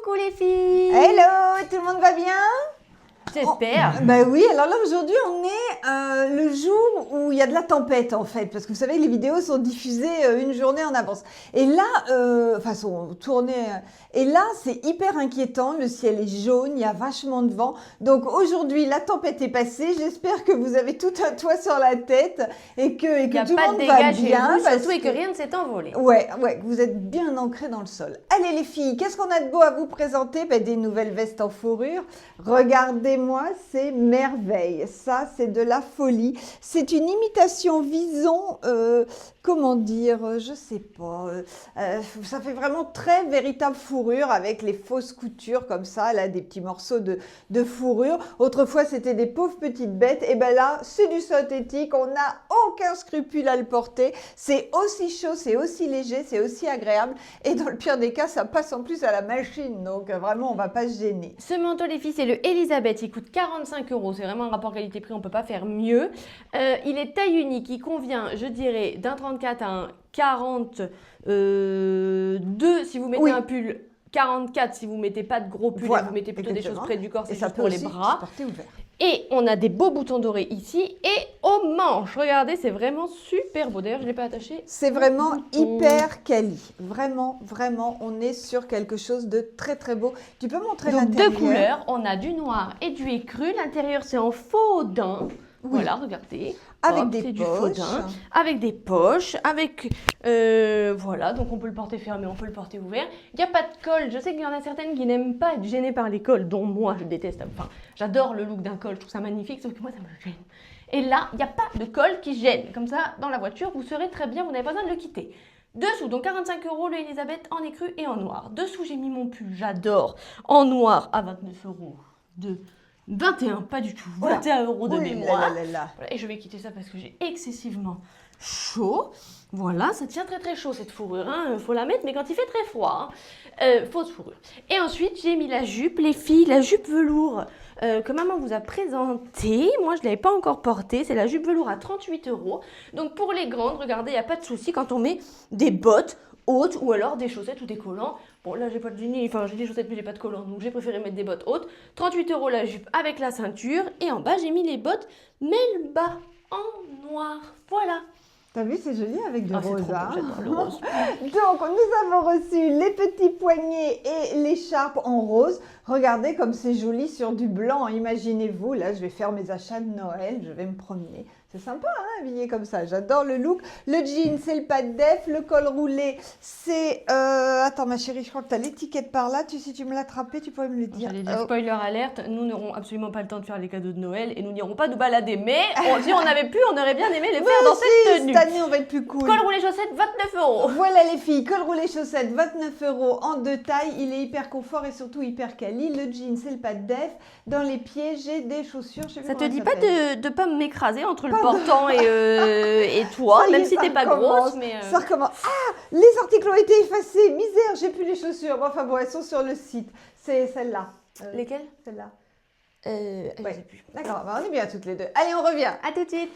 Coucou les filles. Hello, tout le monde va bien? J'espère. Ben oui, alors là aujourd'hui on est le jour où il y a de la tempête en fait, parce que vous savez les vidéos sont diffusées une journée en avance. Et là, enfin sont tournées, et là c'est hyper inquiétant, le ciel est jaune, il y a vachement de vent. Donc aujourd'hui la tempête est passée, j'espère que vous avez tout un toit sur la tête et que tout le monde va bien. Surtout et que rien ne s'est envolé. Ouais, que vous êtes bien ancrés dans le sol. Allez les filles, qu'est-ce qu'on a de beau à vous présenter? Ben, des nouvelles vestes en fourrure. Regardez-moi, c'est merveille. Ça, c'est de la folie. C'est une imitation Vison, comment dire, je sais pas. Ça fait vraiment très véritable fourrure avec les fausses coutures comme ça, là, des petits morceaux de fourrure. Autrefois, c'était des pauvres petites bêtes. Et ben là, c'est du synthétique. On n'a aucun scrupule à le porter. C'est aussi chaud, c'est aussi léger, c'est aussi agréable. Et dans le pire des cas, ça passe en plus à la machine. Donc vraiment, on va pas se gêner. Ce manteau, les filles, c'est le Elisabeth. Il coûte 45 €. C'est vraiment un rapport qualité-prix, on ne peut pas faire mieux. Il est taille unique. Il convient, je dirais, d'un 34 à un 42 si vous mettez un pull. 44 si vous mettez pas de gros pull, et vous mettez plutôt des choses près du corps, c'est juste pour les bras. Et on a des beaux boutons dorés ici et aux manches. Regardez, c'est vraiment super beau. D'ailleurs, je ne l'ai pas attaché. C'est vraiment hyper quali. Vraiment, vraiment, on est sur quelque chose de très, très beau. Tu peux montrer l'intérieur? Deux couleurs. On a du noir et du écru. L'intérieur, c'est en faux daim. Oui. Voilà, regardez. Avec des poches. Du faux daim, avec des poches, avec... voilà, donc on peut le porter fermé, on peut le porter ouvert. Il n'y a pas de col. Je sais qu'il y en a certaines qui n'aiment pas être gênées par les cols, dont moi, je déteste. Enfin, j'adore le look d'un col, je trouve ça magnifique, sauf que moi, ça me gêne. Et là, il n'y a pas de col qui gêne. Comme ça, dans la voiture, vous serez très bien, vous n'avez pas besoin de le quitter. Dessous, donc 45 € le Elisabeth en écru et en noir. Dessous, j'ai mis mon pull, j'adore, en noir à 29 € de... 21, pas du tout, 21 € de mémoire. Voilà, et je vais quitter ça parce que j'ai excessivement chaud. Voilà, ça tient très très chaud cette fourrure, hein. Faut la mettre, mais quand il fait très froid, fausse fourrure. Et ensuite, j'ai mis la jupe, les filles, la jupe velours que maman vous a présentée. Moi, je ne l'avais pas encore portée. C'est la jupe velours à 38 €. Donc pour les grandes, regardez, il n'y a pas de souci quand on met des bottes hautes ou alors des chaussettes ou des collants. Bon, là, j'ai pas de jeans, enfin, j'ai des chaussettes, mais j'ai pas de collants, donc j'ai préféré mettre des bottes hautes. 38 € la jupe avec la ceinture. Et en bas, j'ai mis les bottes Melba en noir. Voilà. T'as vu, c'est joli avec du rose. J'adore le rose. Donc, nous avons reçu les petits poignets et l'écharpe en rose. Regardez comme c'est joli sur du blanc. Imaginez-vous, là, je vais faire mes achats de Noël, je vais me promener. C'est sympa, hein, habillé comme ça. J'adore le look. Le jean, c'est le pas de def. Le col roulé, c'est... Attends, ma chérie, je crois que tu as l'étiquette par là. Si tu me l'as attrapé, tu pourrais me le dire. J'allais dire spoiler alerte, nous n'aurons absolument pas le temps de faire les cadeaux de Noël et nous n'irons pas nous balader. Mais si on avait pu, on aurait bien aimé les faire dans cette tenue. Cette année, on va être plus cool. Col roulé chaussettes, 29 €. Voilà les filles, col roulé chaussettes, 29 € en deux tailles. Il est hyper confort et surtout hyper quali. Le jean, c'est le pas de def. Dans les pieds, j'ai des chaussures. Ça te dit pas de pas m'écraser entre le portant et toi, même si t'es pas grosse. Mais ça recommence. Ah, les articles ont été effacés. Misère, j'ai plus les chaussures. Enfin bon, elles sont sur le site. C'est celle-là. Lesquelles? Celle-là. Je sais plus. D'accord, on est bien toutes les deux. Allez, on revient. À tout de suite.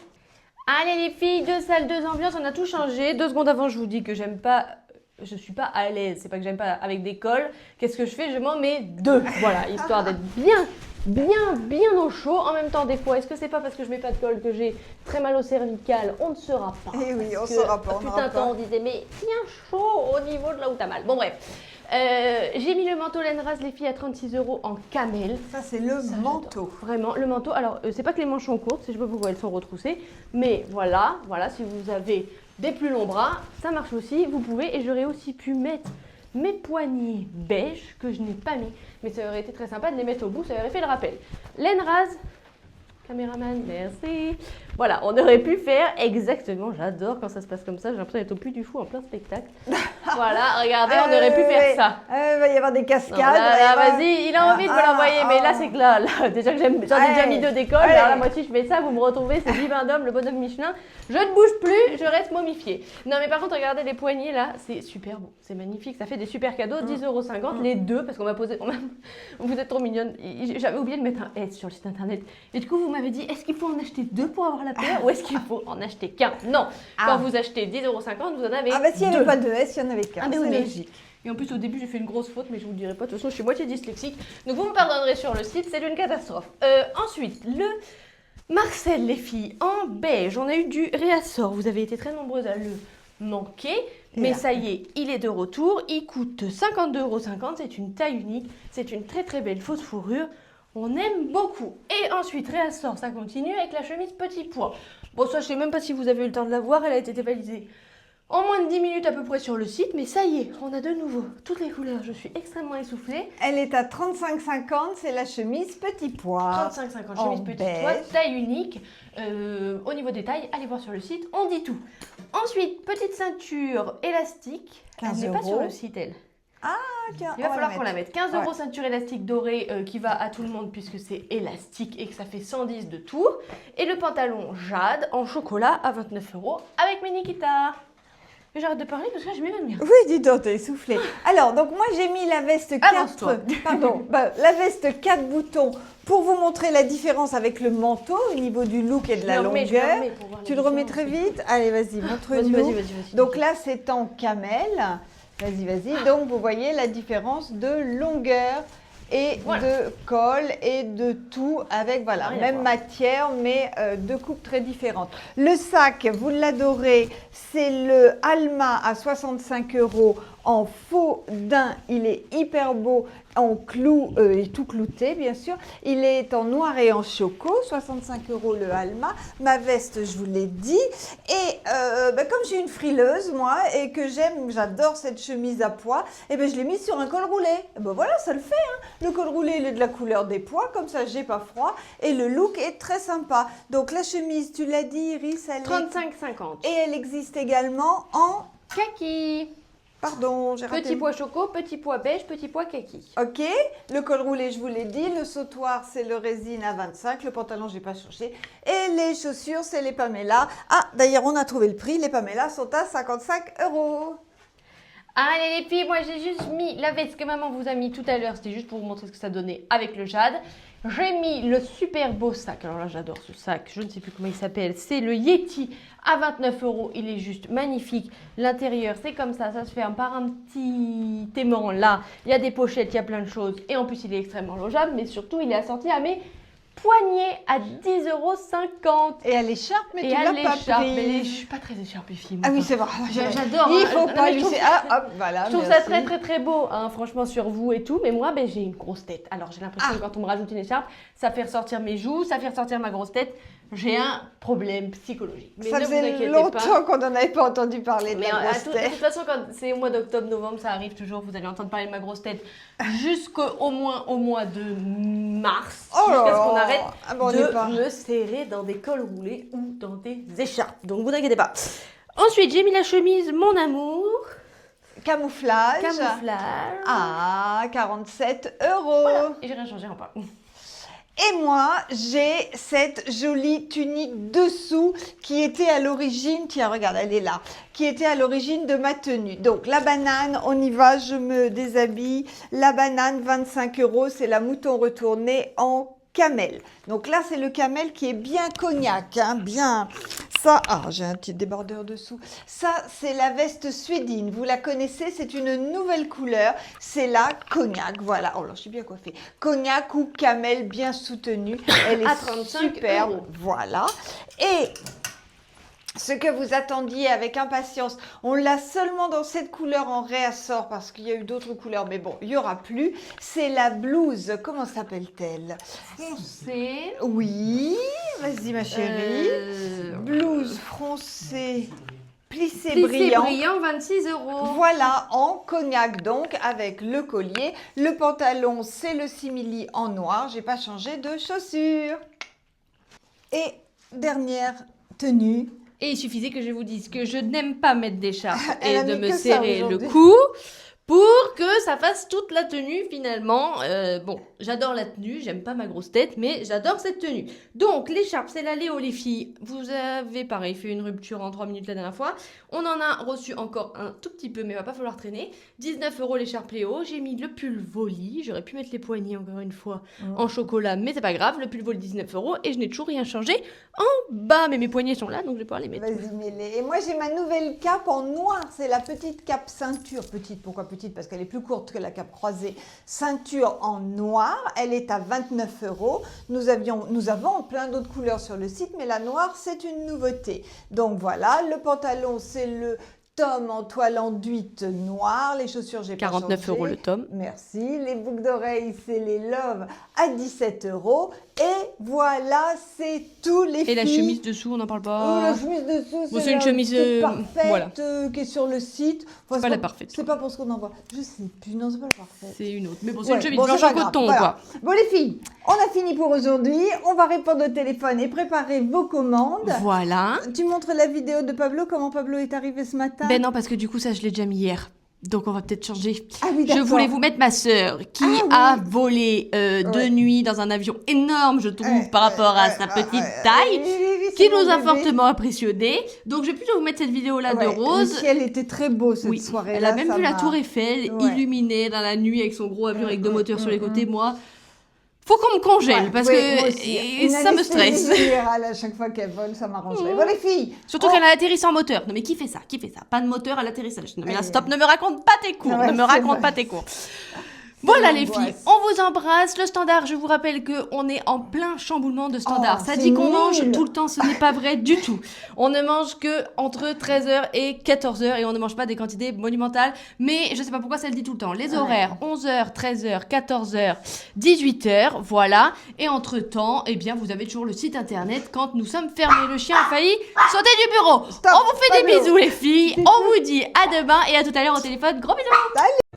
Allez les filles, 2 salles, 2 ambiances, on a tout changé. 2 secondes avant, je vous dis que j'aime pas... Je suis pas à l'aise, c'est pas que j'aime pas avec des cols. Qu'est-ce que je fais? Je m'en mets 2. Voilà, histoire d'être bien au chaud. En même temps, des fois, est-ce que c'est pas parce que je mets pas de col que j'ai très mal au cervical? On ne saura pas. Eh oui, on ne saura pas. Tout un temps, on disait, mais bien chaud au niveau de là où t'as mal. Bon, bref. J'ai mis le manteau laine rase, les filles, à 36 € en camel. Ça, c'est le manteau. Vraiment, le manteau. Alors, c'est pas que les manches sont courtes, je sais pas pourquoi elles sont retroussées. Mais voilà, si vous avez des plus longs bras, ça marche aussi. Vous pouvez, et j'aurais aussi pu mettre mes poignets beige que je n'ai pas mis. Mais ça aurait été très sympa de les mettre au bout, ça aurait fait le rappel. Laine rase. Caméraman, merci. Voilà, on aurait pu faire exactement, j'adore quand ça se passe comme ça, j'ai l'impression d'être au Puy du Fou en plein spectacle. Voilà, regardez, on aurait pu faire ça. Il va y avoir des cascades. Vas-y, il a envie de me l'envoyer, mais là c'est que là déjà que j'en ai déjà mis 2 d'école, alors la moitié je fais ça, vous me retrouvez, c'est Bibendum, le bonhomme Michelin. Je ne bouge plus, je reste momifiée. Non mais par contre, regardez les poignets là, c'est super beau, c'est magnifique, ça fait des super cadeaux, 10,50 €, les 2, parce qu'on m'a posé, vous êtes trop mignonne, j'avais oublié de mettre un S sur le site internet, et du coup vous m'avez dit, est-ce qu'il faut en acheter 2 pour avoir la paire ou est-ce qu'il faut en acheter qu'un? Non, quand vous achetez 10,50 €, vous en avez 2. Ah bah s'il n'y avait pas de S, il n'y en avait qu'un, c'est logique. Et en plus, au début, j'ai fait une grosse faute, mais je vous le dirai pas. De toute façon, je suis moitié dyslexique. Donc, vous me pardonnerez sur le site, c'est une catastrophe. Ensuite, le Marcel, les filles, en beige. On a eu du réassort. Vous avez été très nombreuses à le manquer. Mais ça y est, il est de retour. Il coûte 52,50 €. C'est une taille unique. C'est une très très belle fausse fourrure. On aime beaucoup. Et ensuite, réassort, ça continue avec la chemise petit pois. Bon, ça, je sais même pas si vous avez eu le temps de la voir. Elle a été dévalisée en moins de 10 minutes à peu près sur le site. Mais ça y est, on a de nouveau toutes les couleurs. Je suis extrêmement essoufflée. Elle est à 35,50 €, c'est la chemise petit pois. 35,50 €, chemise petit pois, taille unique. Au niveau des tailles, allez voir sur le site, on dit tout. Ensuite, petite ceinture élastique. Elle n'est pas sur le site, elle. Ah, tiens, il va falloir qu'on la mette. 15 € ceinture élastique dorée qui va à tout le monde puisque c'est élastique et que ça fait 110 de tour. Et le pantalon Jade en chocolat à 29 € avec mes Nikita. J'arrête de parler parce que je m'évanouis. Oui, dis donc, t'es essoufflée. Alors, donc moi j'ai mis la veste 4 boutons pour vous montrer la différence avec le manteau au niveau du look et de la longueur. Tu le remets très vite. Allez, vas-y, montre-nous. Vas-y. Donc là, c'est en camel. Vas-y. Donc, vous voyez la différence de longueur et de col et de tout avec, voilà, même matière, mais deux coupes très différentes. Le sac, vous l'adorez, c'est le Alma à 65 € en faux daim. Il est hyper beau, en clou et tout clouté, bien sûr. Il est en noir et en choco, 65 € le Alma. Ma veste, je vous l'ai dit. Et comme j'ai une frileuse, moi, et que j'adore cette chemise à pois, et je l'ai mise sur un col roulé. Et voilà, ça le fait. Hein. Le col roulé, il est de la couleur des pois, comme ça, j'ai pas froid. Et le look est très sympa. Donc, la chemise, tu l'as dit, Iris, elle 35,50 €. Et elle existe également en kaki. Pardon, j'ai raté. Petit pois choco, petit pois beige, petit pois kaki. Ok, le col roulé, je vous l'ai dit. Le sautoir, c'est le résine à 25. Le pantalon, je n'ai pas changé. Et les chaussures, c'est les Pamela. Ah, d'ailleurs, on a trouvé le prix. Les Pamela sont à 55 €. Allez les filles, moi j'ai juste mis la veste que maman vous a mis tout à l'heure. C'était juste pour vous montrer ce que ça donnait avec le jade. J'ai mis le super beau sac. Alors là, j'adore ce sac. Je ne sais plus comment il s'appelle. C'est le Yeti à 29 €. Il est juste magnifique. L'intérieur, c'est comme ça. Ça se ferme par un petit aimant là. Il y a des pochettes, il y a plein de choses. Et en plus, il est extrêmement logeable. Mais surtout, il est assorti à mes poignée à 10,50 €. Et à l'écharpe, mais tu l'as pas pris. Mais je suis pas très écharpée, fille. Ah oui, c'est vrai. J'adore. Il faut pas lui... voilà, je trouve ça très, très, très beau, hein, franchement, sur vous et tout. Mais moi, j'ai une grosse tête. Alors, j'ai l'impression que quand on me rajoute une écharpe, ça fait ressortir mes joues, ça fait ressortir ma grosse tête. J'ai un problème psychologique. Mais ça faisait longtemps qu'on n'en avait pas entendu parler de la grosse tête. De toute façon, quand c'est au mois d'octobre, novembre, ça arrive toujours. Vous allez entendre parler de ma grosse tête jusqu'au moins au mois de mars. Jusqu'à ce qu'on arrête de me serrer dans des cols roulés ou dans des écharpes. Donc, vous inquiétez pas. Ensuite, j'ai mis la chemise Mon Amour. Camouflage. Ah, 47 €. Voilà. Et j'ai rien changé en pas. Et moi, j'ai cette jolie tunique dessous qui était à l'origine, tiens, regarde, elle est là, qui était à l'origine de ma tenue. Donc, la banane, on y va, je me déshabille. La banane, 25 €, c'est la mouton retournée en camel. Donc là, c'est le camel qui est bien cognac, hein, bien... Ça, j'ai un petit débardeur dessous. Ça, c'est la veste suédine. Vous la connaissez, c'est une nouvelle couleur. C'est la cognac, voilà. Oh là, je suis bien coiffée. Cognac ou camel bien soutenue. Elle est superbe, voilà. Et... ce que vous attendiez avec impatience, on l'a seulement dans cette couleur en réassort parce qu'il y a eu d'autres couleurs, mais bon, il n'y aura plus. C'est la blouse, comment s'appelle-t-elle? Foncée. Oui, vas-y ma chérie. Blouse froncée, plissé brillant. 26 €. Voilà, en cognac donc, avec le collier. Le pantalon, c'est le simili en noir. J'ai pas changé de chaussures. Et dernière tenue. Et il suffisait que je vous dise que je n'aime pas mettre d'écharpe et de me ça serrer le cou pour que ça fasse toute la tenue finalement. Bon, j'adore la tenue, j'aime pas ma grosse tête, mais j'adore cette tenue. Donc, l'écharpe, c'est la Léo, les filles. Vous avez, pareil, fait une rupture en 3 minutes la dernière fois. On en a reçu encore un tout petit peu, mais il va pas falloir traîner. 19 € l'écharpe Léo. J'ai mis le pull Volley. J'aurais pu mettre les poignets, encore une fois, en chocolat, mais c'est pas grave. Le pull Volley, 19 €. Et je n'ai toujours rien changé en bas. Mais mes poignets sont là, donc je vais pouvoir les mettre. Vas-y, mets-les. Et moi, j'ai ma nouvelle cape en noir. C'est la petite cape ceinture. Petite, pourquoi petite? petite parce qu'elle est plus courte que la cape croisée. Ceinture en noir, elle est à 29 €. Nous avons plein d'autres couleurs sur le site, mais la noire, c'est une nouveauté. Donc voilà, le pantalon, c'est le tome en toile enduite noire. Les chaussures, j'ai pas 49 changé. € le tome. Merci. Les boucles d'oreilles, c'est les Love à 17 €. Et voilà, c'est tous les filles. Et la chemise dessous, on n'en parle Oh, pas. la chemise dessous, Bon, c'est une chemise parfaite voilà. Qui est sur le site. Enfin, C'est pas la parfaite. C'est pas pour ce qu'on en voit. Je sais plus, non, c'est pas la parfaite. C'est une autre. Mais bon, c'est Ouais, une chemise bon, blanche c'est en pas grave, coton, voilà. quoi. Bon, les filles, on a fini pour aujourd'hui. On va répondre au téléphone et préparer vos commandes. Voilà. Tu montres la vidéo de Pablo, comment Pablo est arrivé ce matin? Ben non, parce que du coup, ça, je l'ai déjà mis hier. Donc, on va peut-être changer. Ah oui, Je d'accord. voulais vous mettre ma sœur qui a volé de Ouais. nuit dans un avion énorme, je trouve, Ouais, par rapport à ouais, sa ouais, petite ouais. taille, Oui, oui, qui c'est nous mon a bébé. fortement impressionnés. Donc, je vais plutôt vous mettre cette vidéo-là Ouais, de Le Rose. ciel était très beau cette Oui, soirée. elle a même vu la tour Eiffel Ouais. illuminée dans la nuit avec son gros avion avec deux moteurs sur les côtés. Moi, faut qu'on me congèle Ouais, parce oui, que moi aussi. et Une ça me anesthésie stresse. générale à chaque fois qu'elle vole, ça m'arrangerait. Bon, les filles, Surtout qu'elle a atterri sans moteur. Non mais qui fait ça? Qui fait ça? Pas de moteur à l'atterrissage. Non mais là Ouais. stop, ne me raconte pas tes cours. Ouais, Ne me c'est raconte vrai. pas tes cours. Voilà les l'angoisse. filles, on vous embrasse. Le standard, je vous rappelle qu'on est en plein chamboulement de standard. Oh, Ça c'est dit qu'on nul. mange tout le temps, ce n'est pas vrai du tout. On ne mange que entre 13h et 14h et on ne mange pas des quantités monumentales. Mais je sais pas pourquoi ça le dit tout le temps. Les horaires, 11h, 13h, 14h, 18h, voilà. Et entre-temps, eh bien, vous avez toujours le site internet quand nous sommes fermés. Le chien a failli sauter du bureau. Stop, On vous fait des Pablo. bisous les filles. On vous dit à demain et à tout à l'heure au téléphone. Gros bisous. Salut.